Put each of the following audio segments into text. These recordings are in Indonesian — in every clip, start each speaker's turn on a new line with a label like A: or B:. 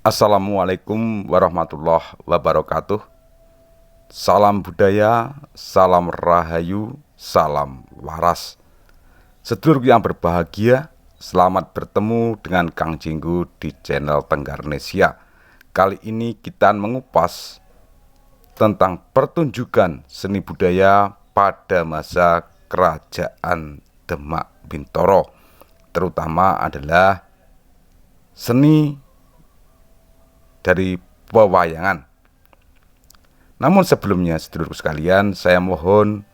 A: Assalamualaikum warahmatullahi wabarakatuh. Salam budaya, salam rahayu, salam waras. Sedulur yang berbahagia, selamat bertemu dengan Kang Jinggu di channel Tenggarnesia. Kali ini kita mengupas tentang pertunjukan seni budaya pada masa Kerajaan Demak Bintoro, terutama adalah seni dari pewayangan. Namun sebelumnya, sedulur sekalian, saya mohon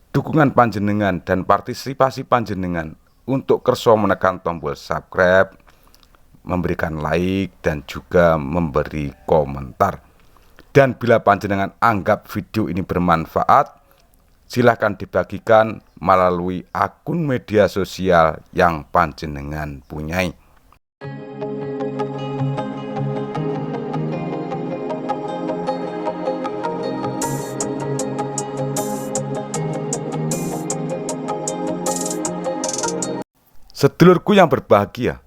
A: dukungan panjenengan dan partisipasi panjenengan untuk kerso menekan tombol subscribe, memberikan like, dan juga memberi komentar. Dan bila panjenengan anggap video ini bermanfaat, silakan dibagikan melalui akun media sosial yang panjenengan punyai. Sedulurku yang berbahagia,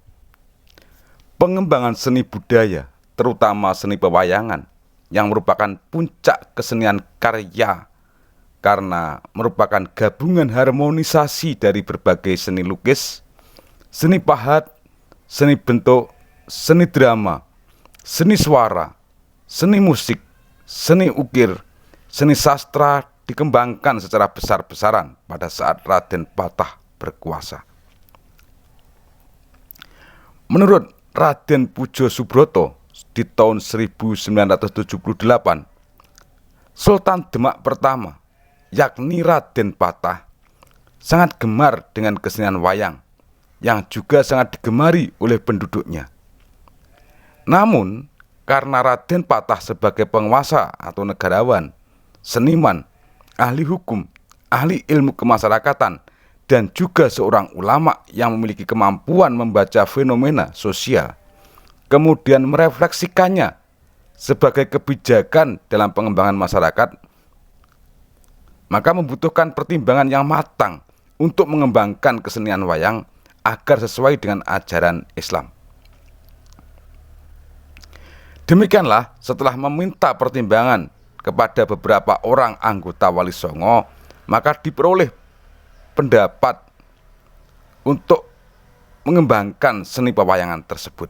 A: pengembangan seni budaya, terutama seni pewayangan, yang merupakan puncak kesenian karya karena merupakan gabungan harmonisasi dari berbagai seni lukis, seni pahat, seni bentuk, seni drama, seni suara, seni musik, seni ukir, seni sastra dikembangkan secara besar-besaran pada saat Raden Patah berkuasa. Menurut Raden Pujo Subroto di tahun 1978, Sultan Demak pertama, yakni Raden Patah, sangat gemar dengan kesenian wayang, yang juga sangat digemari oleh penduduknya. Namun, karena Raden Patah sebagai penguasa atau negarawan, seniman, ahli hukum, ahli ilmu kemasyarakatan, dan juga seorang ulama yang memiliki kemampuan membaca fenomena sosial, kemudian merefleksikannya sebagai kebijakan dalam pengembangan masyarakat, maka membutuhkan pertimbangan yang matang untuk mengembangkan kesenian wayang agar sesuai dengan ajaran Islam. Demikianlah, setelah meminta pertimbangan kepada beberapa orang anggota Wali Songo, maka diperoleh pendapat untuk mengembangkan seni pewayangan tersebut.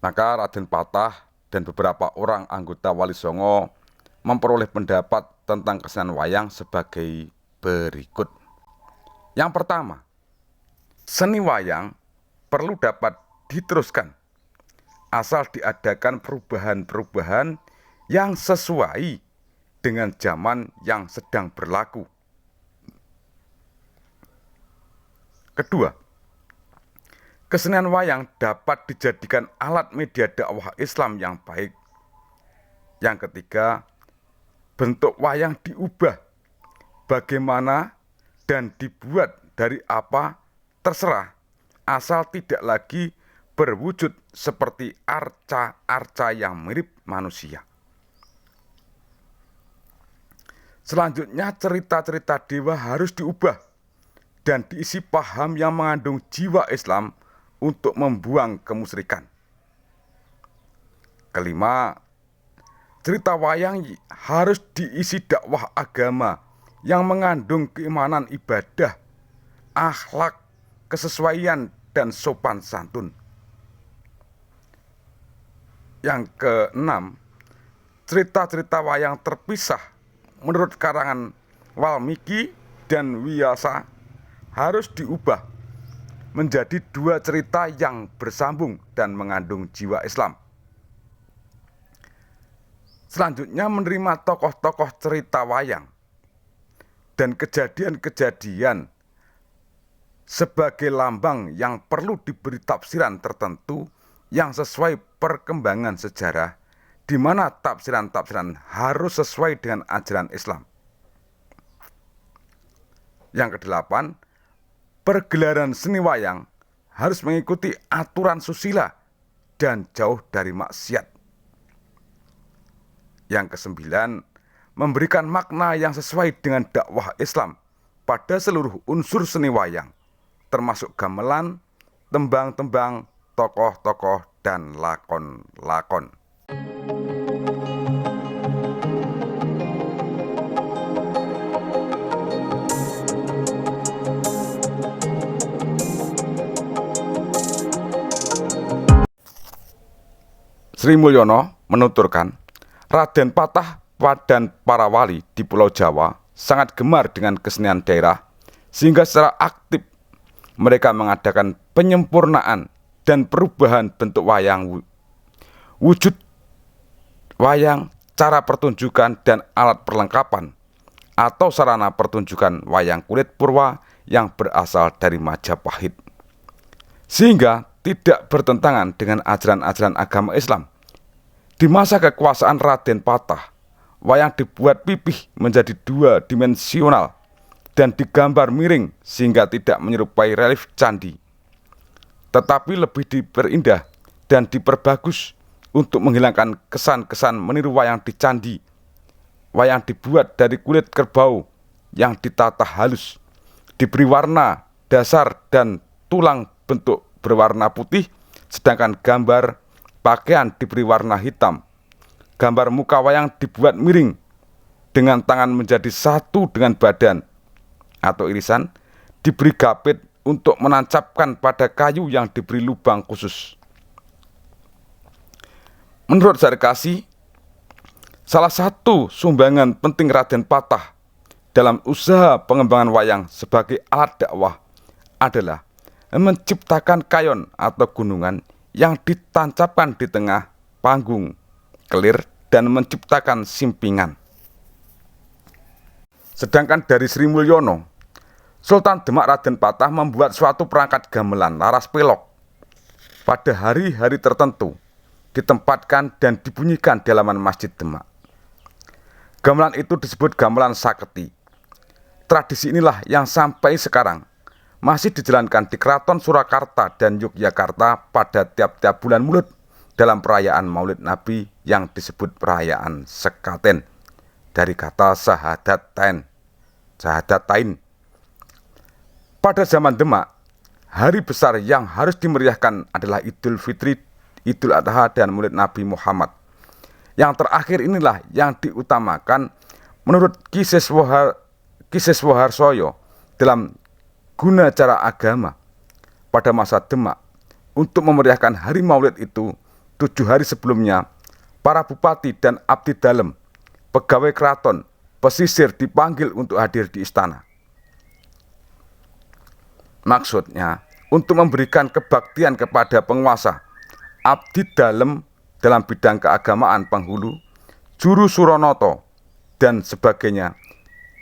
A: Maka Raden Patah dan beberapa orang anggota Wali Songo memperoleh pendapat tentang kesenian wayang sebagai berikut. Yang pertama, seni wayang perlu dapat diteruskan asal diadakan perubahan-perubahan yang sesuai dengan zaman yang sedang berlaku. Kedua, kesenian wayang dapat dijadikan alat media dakwah Islam yang baik. Yang ketiga, bentuk wayang diubah bagaimana dan dibuat dari apa terserah, asal tidak lagi berwujud seperti arca-arca yang mirip manusia. Selanjutnya, cerita-cerita dewa harus diubah dan diisi paham yang mengandung jiwa Islam untuk membuang kemusyrikan. Kelima, cerita wayang harus diisi dakwah agama yang mengandung keimanan ibadah, akhlak, kesesuaian, dan sopan santun. Yang keenam, cerita-cerita wayang terpisah menurut karangan Walmiki dan Wiyasa harus diubah menjadi dua cerita yang bersambung dan mengandung jiwa Islam. Selanjutnya, menerima tokoh-tokoh cerita wayang dan kejadian-kejadian sebagai lambang yang perlu diberi tafsiran tertentu yang sesuai perkembangan sejarah, di mana tafsiran-tafsiran harus sesuai dengan ajaran Islam. Yang kedelapan, pergelaran seni wayang harus mengikuti aturan susila dan jauh dari maksiat. Yang kesembilan, memberikan makna yang sesuai dengan dakwah Islam pada seluruh unsur seni wayang, termasuk gamelan, tembang-tembang, tokoh-tokoh, dan lakon-lakon. Sri Mulyono menuturkan, Raden Patah dan para wali di Pulau Jawa sangat gemar dengan kesenian daerah, sehingga secara aktif mereka mengadakan penyempurnaan dan perubahan bentuk wayang, wujud wayang, cara pertunjukan, dan alat perlengkapan atau sarana pertunjukan wayang kulit purwa yang berasal dari Majapahit, sehingga tidak bertentangan dengan ajaran-ajaran agama Islam. Di masa kekuasaan Raden Patah, wayang dibuat pipih menjadi dua dimensional dan digambar miring sehingga tidak menyerupai relief candi, tetapi lebih diperindah dan diperbagus untuk menghilangkan kesan-kesan meniru wayang di candi. Wayang dibuat dari kulit kerbau yang ditata halus, diberi warna dasar dan tulang bentuk berwarna putih, sedangkan gambar pakaian diberi warna hitam. Gambar muka wayang dibuat miring dengan tangan menjadi satu dengan badan atau irisan, diberi gapit untuk menancapkan pada kayu yang diberi lubang khusus. Menurut Sarkasi, salah satu sumbangan penting Raden Patah dalam usaha pengembangan wayang sebagai alat dakwah adalah menciptakan kayon atau gunungan yang ditancapkan di tengah panggung kelir dan menciptakan simpingan. Sedangkan dari Sri Mulyono, Sultan Demak Raden Patah membuat suatu perangkat gamelan laras pelok pada hari-hari tertentu, ditempatkan dan dibunyikan di halaman Masjid Demak. Gamelan itu disebut gamelan saketi. Tradisi inilah yang sampai sekarang masih dijalankan di Keraton Surakarta dan Yogyakarta pada tiap-tiap bulan Mulud dalam perayaan Maulid Nabi yang disebut perayaan sekaten dari kata sahadatain. Pada zaman Demak, hari besar yang harus dimeriahkan adalah Idul Fitri, Idul Adha, dan Maulid Nabi Muhammad. Yang terakhir inilah yang diutamakan menurut Ki Seswoharsoyo dalam Guna Cara Agama. Pada masa Demak, untuk memeriahkan hari Maulid itu 7 hari sebelumnya, para bupati dan abdi dalem, pegawai keraton, pesisir dipanggil untuk hadir di istana. Maksudnya, untuk memberikan kebaktian kepada penguasa, abdi dalem dalam bidang keagamaan penghulu, juru suronoto, dan sebagainya,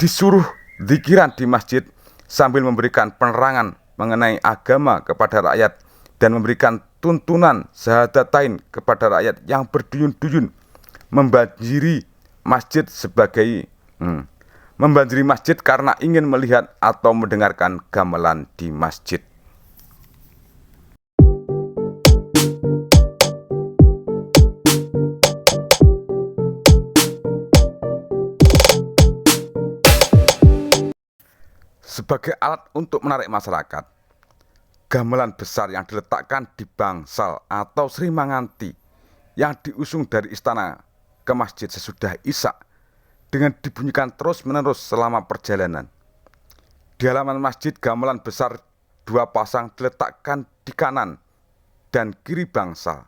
A: disuruh zikiran di masjid sambil memberikan penerangan mengenai agama kepada rakyat dan memberikan tuntunan syahadatain kepada rakyat yang berduyun-duyun, membanjiri masjid membanjiri masjid karena ingin melihat atau mendengarkan gamelan di masjid. Sebagai alat untuk menarik masyarakat, gamelan besar yang diletakkan di bangsal atau Sri Manganti yang diusung dari istana ke masjid sesudah Isya dengan dibunyikan terus-menerus selama perjalanan. Di halaman masjid, gamelan besar 2 pasang diletakkan di kanan dan kiri bangsal.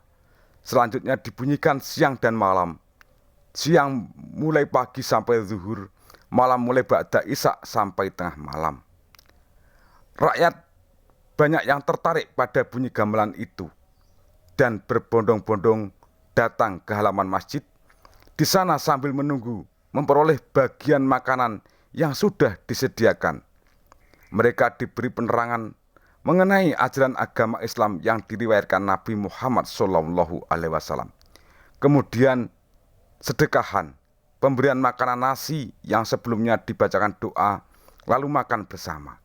A: Selanjutnya dibunyikan siang dan malam. Siang mulai pagi sampai zuhur, malam mulai ba'da Isya sampai tengah malam. Rakyat banyak yang tertarik pada bunyi gamelan itu dan berbondong-bondong datang ke halaman masjid. Di sana sambil menunggu memperoleh bagian makanan yang sudah disediakan. Mereka diberi penerangan mengenai ajaran agama Islam yang diriwayatkan Nabi Muhammad SAW. Kemudian sedekahan, pemberian makanan nasi yang sebelumnya dibacakan doa, lalu makan bersama.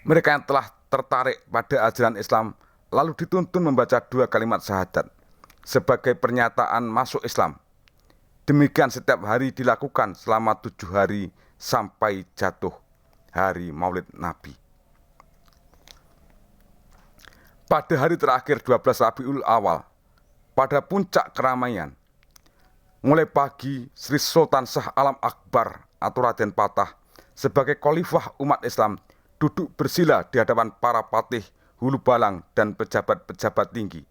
A: Mereka yang telah tertarik pada ajaran Islam lalu dituntun membaca 2 kalimat syahadat sebagai pernyataan masuk Islam. Demikian setiap hari dilakukan selama 7 hari sampai jatuh hari Maulid Nabi. Pada hari terakhir 12 Rabiul Awal, pada puncak keramaian, mulai pagi Sri Sultan Shah Alam Akbar atau Raden Patah sebagai khalifah umat Islam duduk bersila di hadapan para patih, hulu balang, dan pejabat-pejabat tinggi.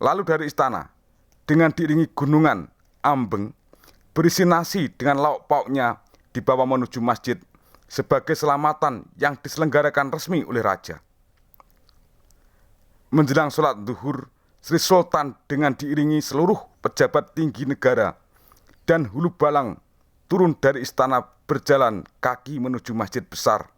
A: Lalu dari istana, dengan diiringi gunungan, ambeng, berisi nasi dengan lauk pauknya dibawa menuju masjid sebagai selamatan yang diselenggarakan resmi oleh raja. Menjelang sholat zuhur, Sri Sultan dengan diiringi seluruh pejabat tinggi negara dan hulu balang turun dari istana berjalan kaki menuju masjid besar.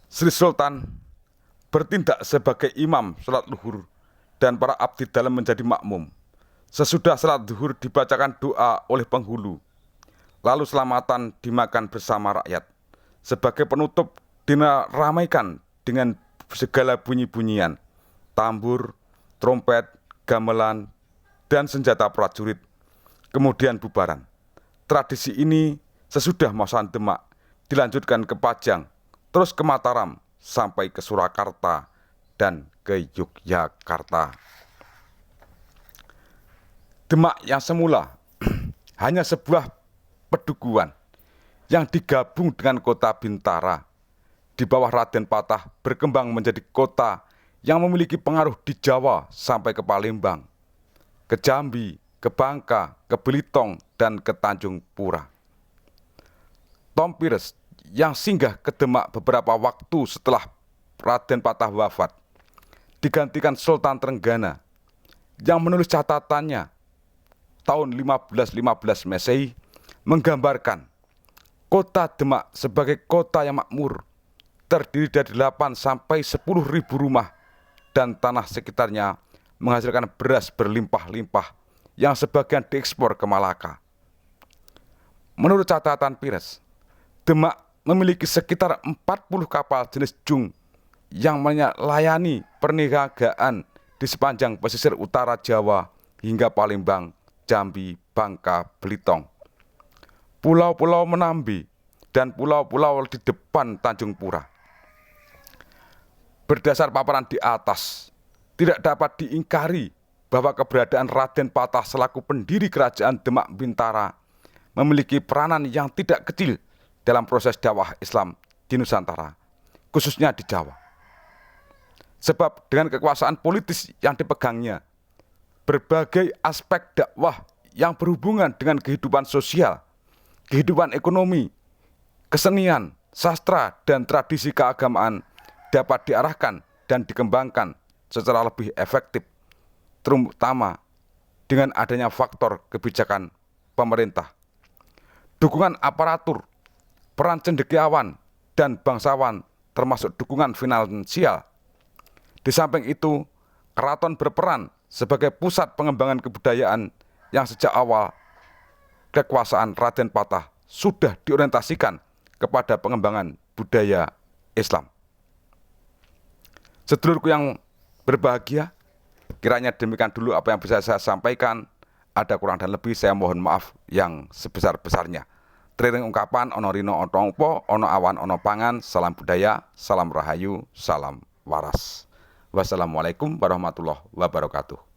A: Sri Sultan bertindak sebagai imam sholat zuhur dan para abdi dalam menjadi makmum. Sesudah salat zuhur dibacakan doa oleh penghulu, lalu selamatan dimakan bersama rakyat. Sebagai penutup diramaikan dengan segala bunyi-bunyian, tambur, trompet, gamelan, dan senjata prajurit. Kemudian bubaran. Tradisi ini sesudah Masan Demak dilanjutkan ke Pajang, terus ke Mataram, sampai ke Surakarta dan ke Yogyakarta. Demak yang semula hanya sebuah pedukuhan yang digabung dengan kota Bintara di bawah Raden Patah berkembang menjadi kota yang memiliki pengaruh di Jawa sampai ke Palembang, ke Jambi, ke Bangka, ke Belitung, dan ke Tanjung Pura. Tom Pires yang singgah ke Demak beberapa waktu setelah Raden Patah wafat digantikan Sultan Trenggana yang menulis catatannya tahun 1515 Masehi menggambarkan kota Demak sebagai kota yang makmur, terdiri dari 8 sampai 10 ribu rumah dan tanah sekitarnya menghasilkan beras berlimpah-limpah yang sebagian diekspor ke Malaka. Menurut catatan Pires, Demak memiliki sekitar 40 kapal jenis jung yang melayani perniagaan di sepanjang pesisir utara Jawa hingga Palembang, Jambi, Bangka, Belitung. Pulau-pulau Menambi dan pulau-pulau di depan Tanjung Pura. Berdasar paparan di atas, tidak dapat diingkari bahwa keberadaan Raden Patah selaku pendiri kerajaan Demak Bintara memiliki peranan yang tidak kecil dalam proses dakwah Islam di Nusantara, khususnya di Jawa. Sebab dengan kekuasaan politis yang dipegangnya, berbagai aspek dakwah yang berhubungan dengan kehidupan sosial, kehidupan ekonomi, kesenian, sastra, dan tradisi keagamaan dapat diarahkan dan dikembangkan secara lebih efektif, terutama dengan adanya faktor kebijakan pemerintah, dukungan aparatur, peran cendekiawan, dan bangsawan termasuk dukungan finansial. Di samping itu, keraton berperan sebagai pusat pengembangan kebudayaan yang sejak awal kekuasaan Raden Patah sudah diorientasikan kepada pengembangan budaya Islam. Sedulurku yang berbahagia, kiranya demikian dulu apa yang bisa saya sampaikan. Ada kurang dan lebih saya mohon maaf yang sebesar-besarnya. Triring ungkapan ono rino otompo, ono awan ono pangan, salam budaya, salam rahayu, salam waras. Wassalamualaikum warahmatullahi wabarakatuh.